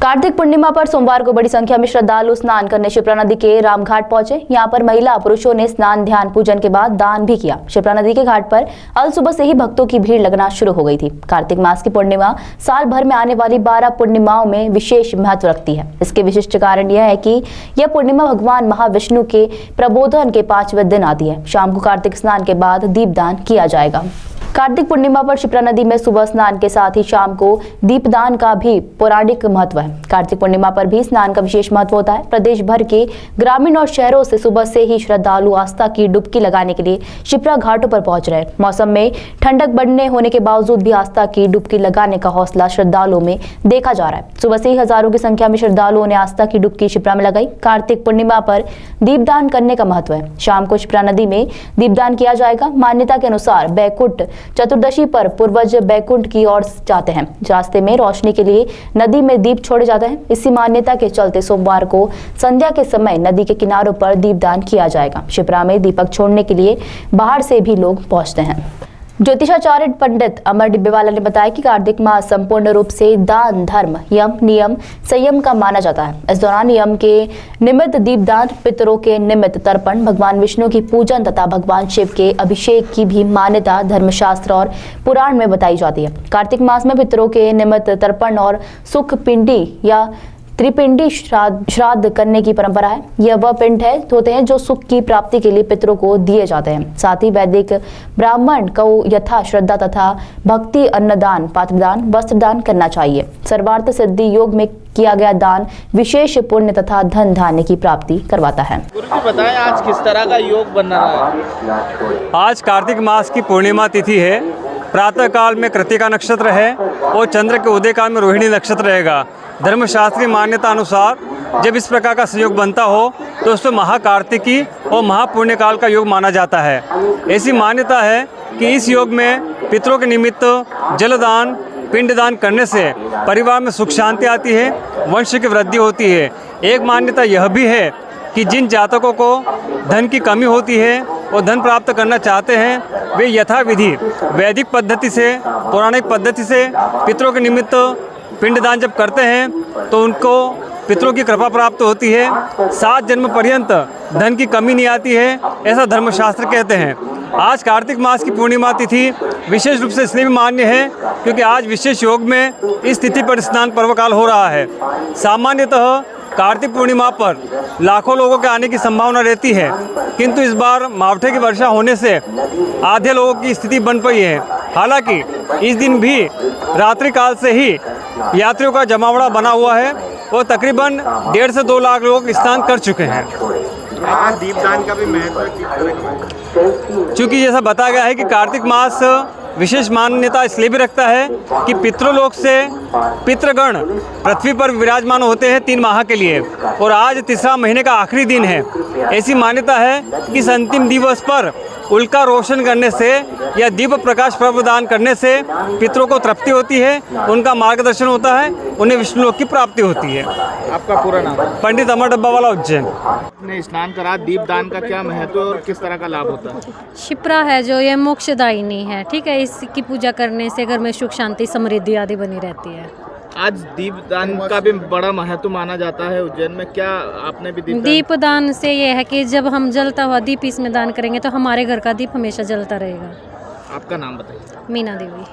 कार्तिक पूर्णिमा पर सोमवार को बड़ी संख्या में श्रद्धालु स्नान करने शिप्रा नदी के रामघाट पहुंचे। यहां पर महिला पुरुषों ने स्नान ध्यान पूजन के बाद दान भी किया। शिप्रा नदी के घाट पर अल सुबह से ही भक्तों की भीड़ लगना शुरू हो गई थी। कार्तिक मास की पूर्णिमा साल भर में आने वाली 12 पूर्णिमाओं में विशेष महत्व रखती है। इसके विशिष्ट कारण यह है कि यह पूर्णिमा भगवान महाविष्णु के प्रबोधन के 5वें दिन आती है। शाम को कार्तिक स्नान के बाद दीपदान किया जाएगा। कार्तिक पूर्णिमा पर शिप्रा नदी में सुबह स्नान के साथ ही शाम को दीपदान का भी पौराणिक महत्व है। कार्तिक पूर्णिमा पर भी स्नान का विशेष महत्व होता है। प्रदेश भर के ग्रामीण और शहरों से सुबह से ही श्रद्धालु आस्था की डुबकी लगाने के लिए शिप्रा घाटों पर पहुंच रहे हैं। मौसम में ठंडक बढ़ने होने के बावजूद भी आस्था की डुबकी लगाने का हौसला श्रद्धालुओं में देखा जा रहा है। सुबह से ही हजारों की संख्या में श्रद्धालुओं ने आस्था की डुबकी शिप्रा में लगाई। कार्तिक पूर्णिमा पर दीपदान करने का महत्व है। शाम को शिप्रा नदी में दीपदान किया जाएगा। मान्यता के अनुसार बैकुंठ चतुर्दशी पर पूर्वज बैकुंठ की ओर जाते हैं। रास्ते में रोशनी के लिए नदी में दीप छोड़े जाते हैं। इसी मान्यता के चलते सोमवार को संध्या के समय नदी के किनारों पर दीपदान किया जाएगा। शिप्रा में दीपक छोड़ने के लिए बाहर से भी लोग पहुंचते हैं। ज्योतिषाचार्य पंडित अमर डिब्बेवाला ने बताया कि कार्तिक मास संपूर्ण रूप से दान धर्म यम नियम संयम का माना जाता है। इस दौरान यम के निमित्त दीपदान, पितरों के निमित्त तर्पण, भगवान विष्णु की पूजन तथा भगवान शिव के अभिषेक की भी मान्यता धर्मशास्त्र और पुराण में बताई जाती है। कार्तिक मास में पितरों के निमित्त तर्पण और सुख पिंडी या त्रिपिंडी श्राद्ध करने की परंपरा है। यह वह पिंड होते हैं जो सुख की प्राप्ति के लिए पितरों को दिए जाते हैं। साथ ही वैदिक ब्राह्मण को यथा श्रद्धा तथा भक्ति अन्नदान, पात्रदान, वस्त्रदान करना चाहिए। सर्वार्थ सिद्धि योग में किया गया दान विशेष पुण्य तथा धन धान्य की प्राप्ति करवाता है। गुरुजी बताएं, आज किस तरह का योग बन रहा है? आज कार्तिक मास की पूर्णिमा तिथि है। प्रातः काल में कृतिका नक्षत्र है और चंद्र के उदय काल में रोहिणी नक्षत्र रहेगा। धर्मशास्त्रीय मान्यता अनुसार जब इस प्रकार का संयोग बनता हो तो उसको महाकार्तिकी और महापुण्य काल का योग माना जाता है। ऐसी मान्यता है कि इस योग में पितरों के निमित्त जलदान, पिंडदान करने से परिवार में सुख शांति आती है, वंश की वृद्धि होती है। एक मान्यता यह भी है कि जिन जातकों को धन की कमी होती है और धन प्राप्त करना चाहते हैं, वे यथाविधि वैदिक पद्धति से, पौराणिक पद्धति से पितरों के निमित्त पिंडदान जब करते हैं तो उनको पितरों की कृपा प्राप्त होती है। 7 जन्म पर्यंत धन की कमी नहीं आती है, ऐसा धर्मशास्त्र कहते हैं। आज कार्तिक मास की पूर्णिमा तिथि विशेष रूप से इसलिए भी मान्य है क्योंकि आज विशेष योग में इस तिथि पर स्नान पर्वकाल हो रहा है। सामान्यतः कार्तिक पूर्णिमा पर लाखों लोगों के आने की संभावना रहती है, किंतु इस बार मावठे की वर्षा होने से आधे लोगों की स्थिति बन पड़ी है। हालांकि इस दिन भी रात्रि काल से ही यात्रियों का जमावड़ा बना हुआ है और तकरीबन 1.5 से 2 लाख लोग स्नान कर चुके हैं। दीपदान का भी महत्व, चूँकि जैसा बताया गया है कि कार्तिक मास विशेष मान्यता इसलिए भी रखता है कि पितृलोक से पितृगण पृथ्वी पर विराजमान होते हैं 3 माह के लिए और आज तीसरा महीने का आखिरी दिन है। ऐसी मान्यता है कि इस अंतिम दिवस पर उल्का रोशन करने से या दीप प्रकाश प्रदान करने से पितरों को तृप्ति होती है, उनका मार्गदर्शन होता है, उन्हें विष्णुलोक की प्राप्ति होती है। आपका पूरा नाम? पंडित अमर डिब्बेवाला, उज्जैन। आपने स्नान करा, दीपदान का क्या महत्व और किस तरह का लाभ होता है? शिप्रा है जो ये मोक्षदायिनी है, ठीक है। इसकी पूजा करने से घर में सुख शांति समृद्धि आदि बनी रहती है। आज दीपदान का भी बड़ा महत्व माना जाता है उज्जैन में। क्या आपने भी दीपदान से ये है कि जब हम जलता हुआ दीप इसमें दान करेंगे तो हमारे घर का दीप हमेशा जलता रहेगा। आपका नाम बताइए? मीना देवी।